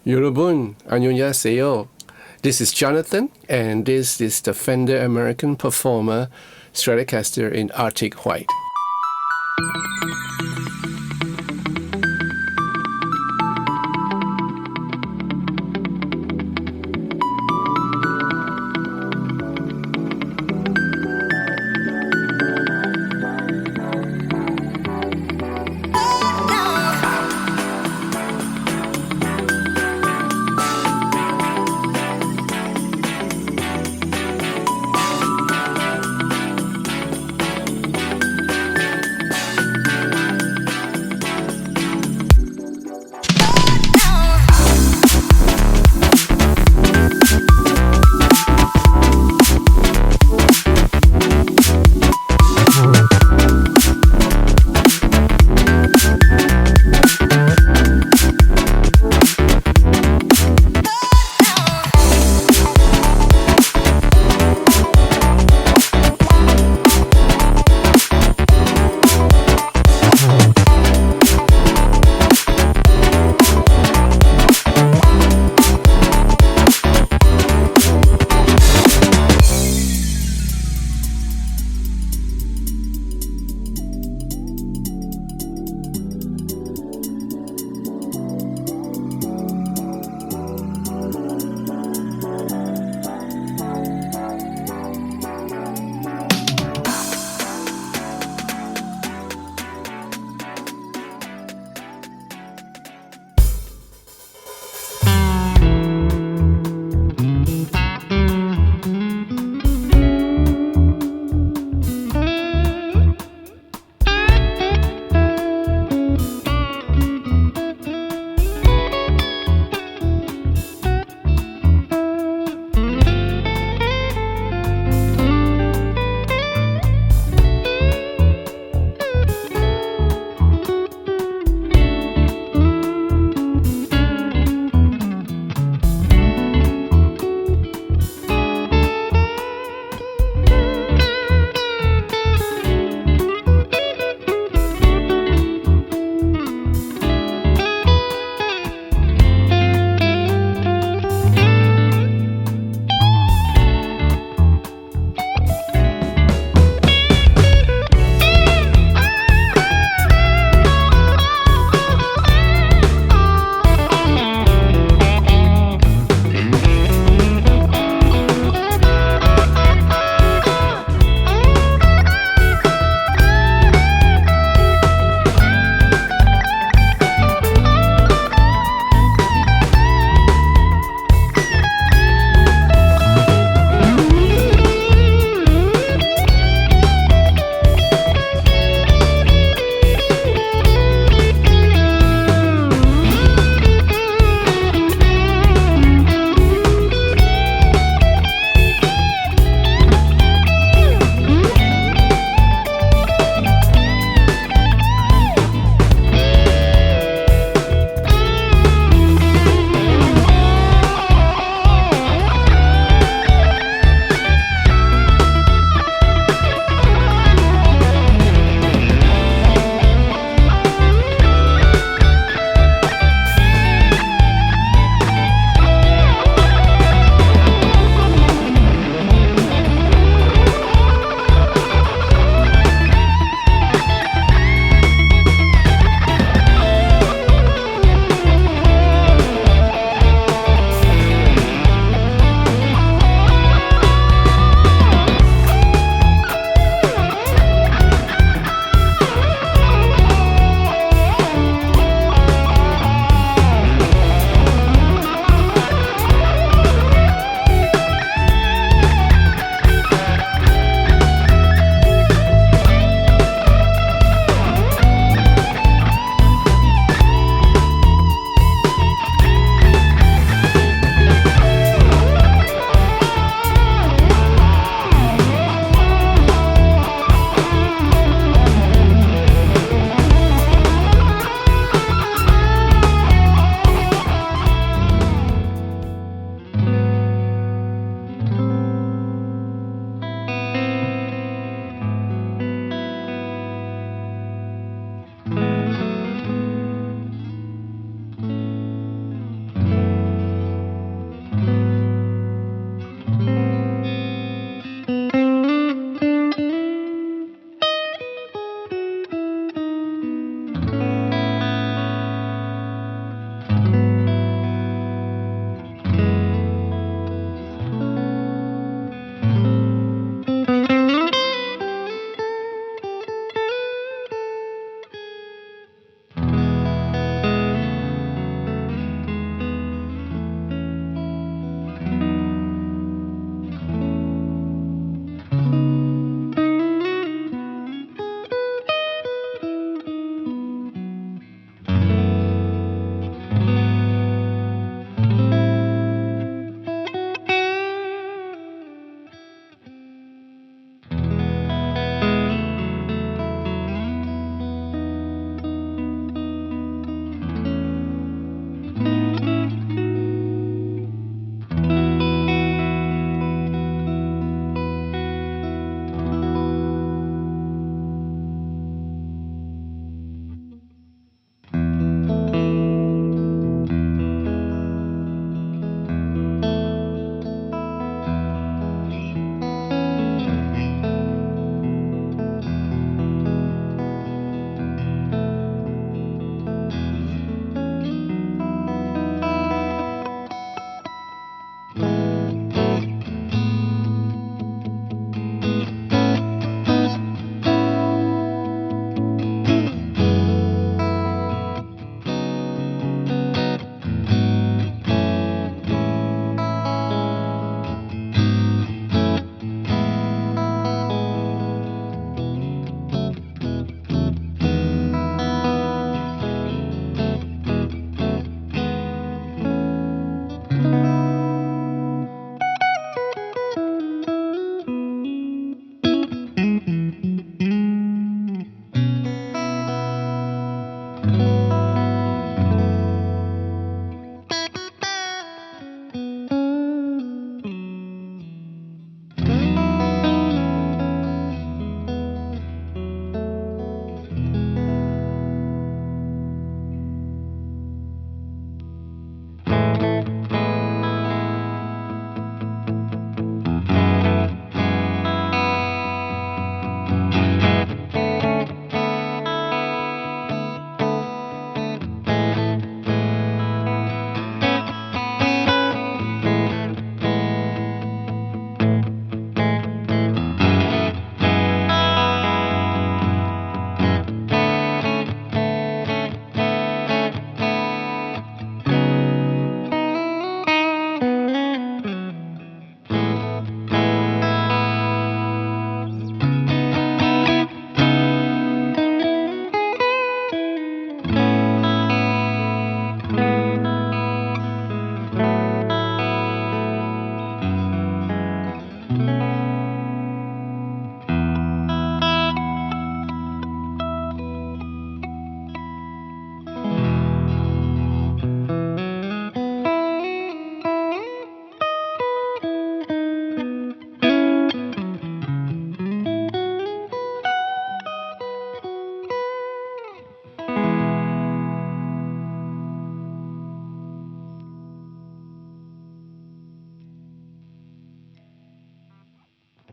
여러분, 안녕하세요. This is Jonathan, and this is the Fender American Performer Stratocaster in Arctic White.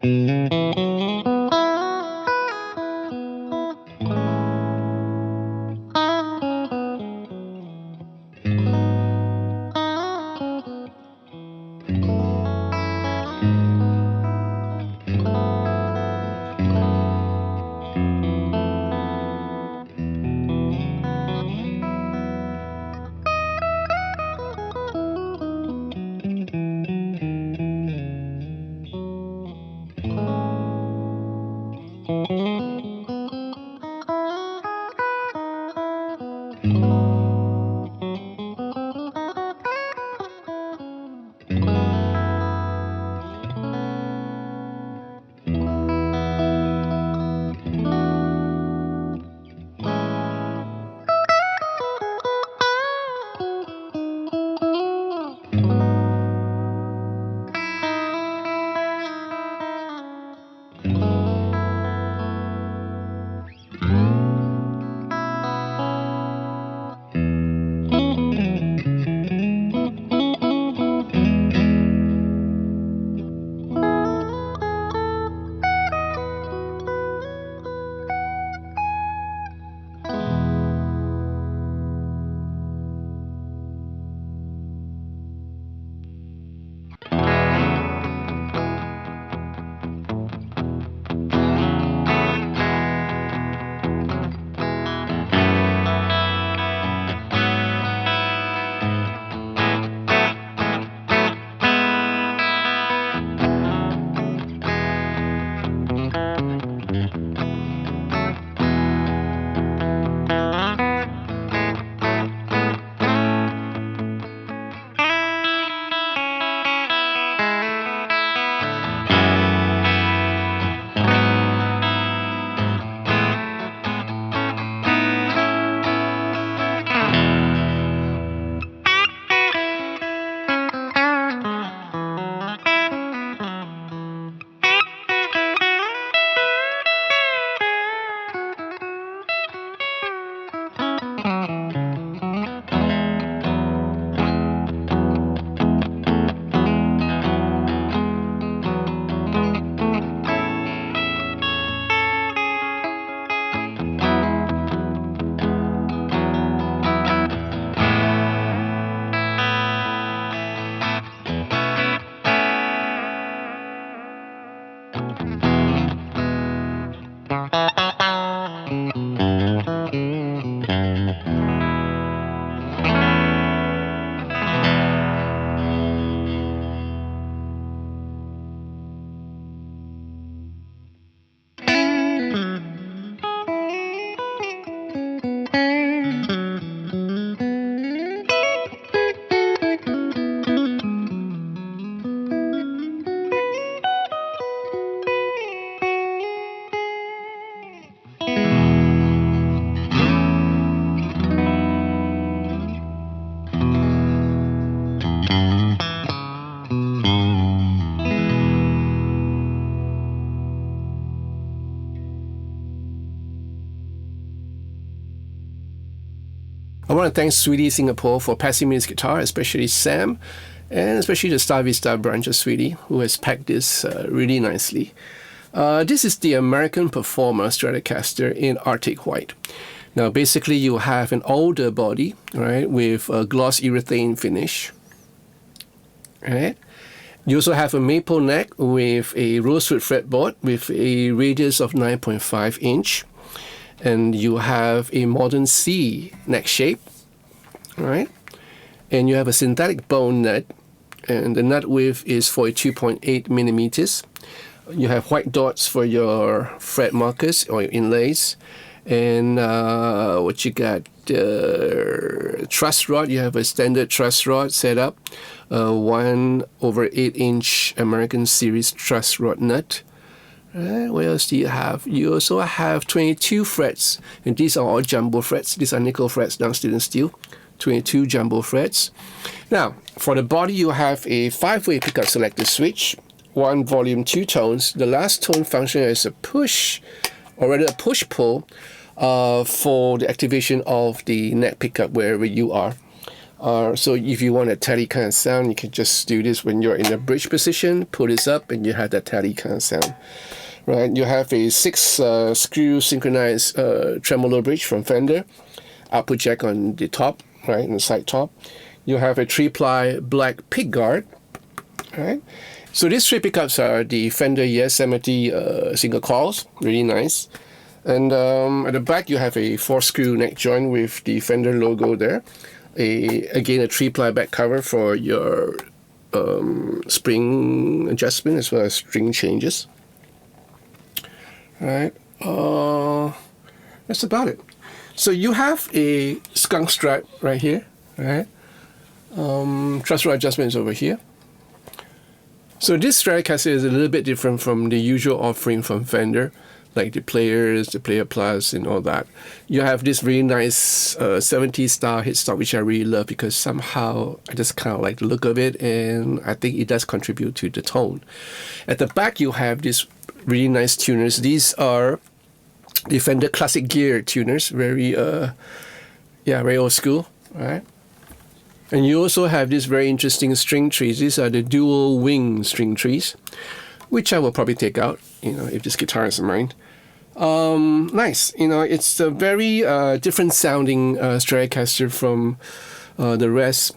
I want to thank Swee Lee Singapore for passing me this guitar, especially Sam, and especially the Star Vista branch of Swee Lee, who has packed this really nicely. This is the American Performer Stratocaster in Arctic White. Now, basically, you have an Alder body, right, with a gloss urethane finish. Right. You also have a maple neck with a rosewood fretboard with a radius of 9.5 inch. And you have a modern C neck shape, right? And you have a synthetic bone nut, and the nut width is 42.8 millimeters. You have white dots for your fret markers or your inlays. And what you got? Truss rod. You have a standard truss rod setup, 1/8 inch American Series truss rod nut. What else do you have? You also have 22 frets, and these are all jumbo frets. These are nickel frets, non-stainless steel. 22 jumbo frets. Now, for the body, you have a 5-way pickup selector switch, 1 volume, 2 tones. The last tone function is a push, or rather a push-pull, for the activation of the neck pickup wherever you are. So if you want a teddy kind of sound, you can just do this when you're in a bridge position, pull this up, and you have that teddy kind of sound. Right, you have a 6-screw synchronized tremolo bridge from Fender, output jack on the top, right, on the side top. You have a 3-ply black pick guard, right. So these 3 pickups are the Fender Yosemite single coils, really nice. And at the back you have a 4-screw neck joint with the Fender logo there. Again a 3-ply back cover for your spring adjustment as well as string changes. Right, that's about it. So you have a skunk strap right here, right? Truss rod adjustment is over here. So this Stratocaster is a little bit different from the usual offering from Fender, like the Players, the Player Plus, and all that. You have this really nice 70s style headstock, which I really love because somehow I just kind of like the look of it, and I think it does contribute to the tone. At the back, you have this really nice tuners. These are the Fender ClassicGear tuners, very old school, right? And you also have this very interesting string trees. These are the dual wing string trees, which I will probably take out, if this guitar is mine. Nice, it's a very different sounding Stratocaster from the rest.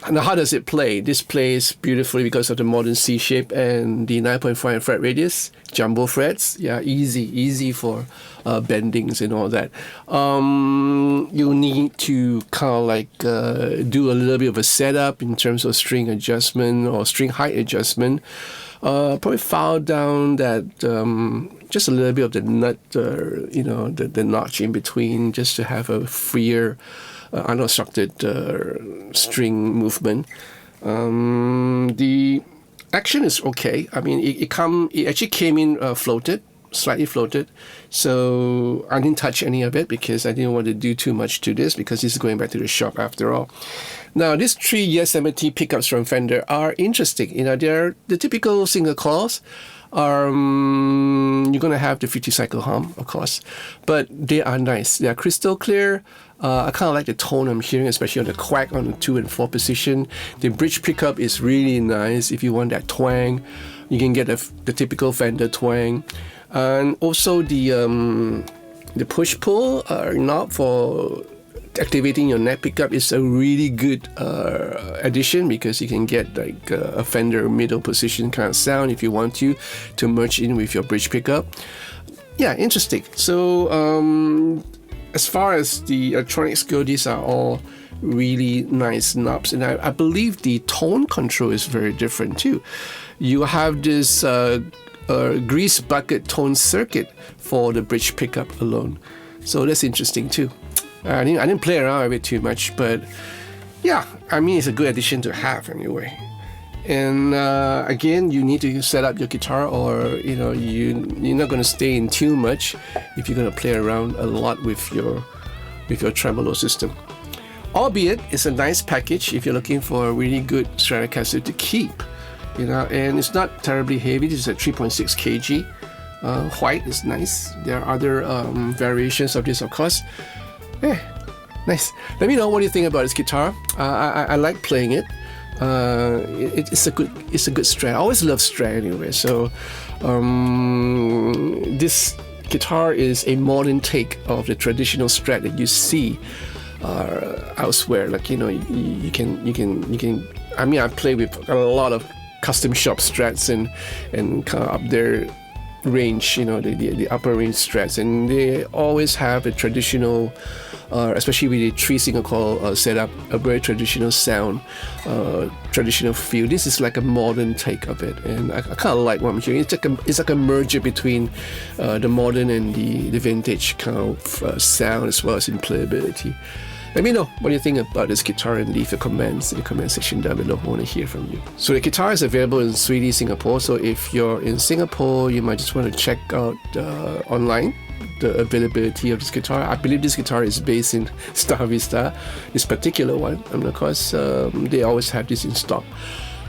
Now, how does it play? This plays beautifully because of the modern C shape and the 9.5 fret radius, jumbo frets. Yeah, easy for bendings and all that. You need to kind of like do a little bit of a setup in terms of string adjustment or string height adjustment. Probably file down that just a little bit of the nut, the notch in between, just to have a freer, unobstructed string movement. The action is okay. I mean, it actually came in floated, slightly floated, so I didn't touch any of it because I didn't want to do too much to this because this is going back to the shop after all. Now, these 3 Yosemite pickups from Fender are interesting. They're the typical single coils. You're going to have the 50 cycle hum, of course, but they are nice. They are crystal clear. I kind of like the tone I'm hearing, especially on the quack on the 2 and 4 position. The bridge pickup is really nice. If you want that twang, you can get the typical Fender twang. And also the push-pull knob for activating your neck pickup is a really good addition because you can get like a Fender middle position kind of sound if you want to merge in with your bridge pickup. Yeah, interesting. So as far as the electronics go, these are all really nice knobs, and I believe the tone control is very different too. You have this Greasebucket tone circuit for the bridge pickup alone, so that's interesting too. I didn't play around with it too much, but yeah, I mean, it's a good addition to have anyway. And again, you need to set up your guitar, or you're not going to stay in tune much if you're going to play around a lot with your tremolo system. Albeit, it's a nice package if you're looking for a really good Stratocaster to keep. And it's not terribly heavy. This is at 3.6 kg. White is nice. There are other variations of this, of course. Yeah, nice. Let me know what you think about this guitar. I like playing it. It's a good Strat. I always love Strat anyway. So this guitar is a modern take of the traditional Strat that you see elsewhere. Like you can. I mean, I play with a lot of custom shop Strats and kind of up there range, the upper range Strats, and they always have a traditional, especially with the 3 single coil setup, a very traditional sound, traditional feel. This is like a modern take of it, and I kind of like what I'm hearing. It's like a merger between the modern and the vintage kind of sound, as well as in playability. Let me know what you think about this guitar and leave your comments in the comment section down below. I want to hear from you. So the guitar is available in Swee Lee Singapore. So if you're in Singapore, you might just want to check out online the availability of this guitar. I believe this guitar is based in Star Vista, this particular one, and of course they always have this in stock.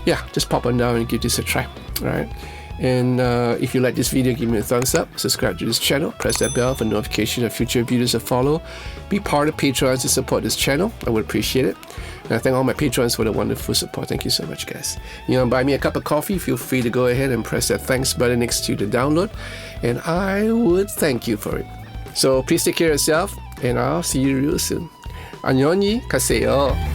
Yeah, just pop on down and give this a try. All right. And if you like this video, give me a thumbs up, subscribe to this channel, press that bell for notification of future videos to follow. Be part of Patreon to support this channel. I would appreciate it. And I thank all my patrons for the wonderful support. Thank you so much, guys. You want to buy me a cup of coffee? Feel free to go ahead and press that thanks button next to the download. And I would thank you for it. So please take care of yourself, and I'll see you real soon. 안녕히 가세요.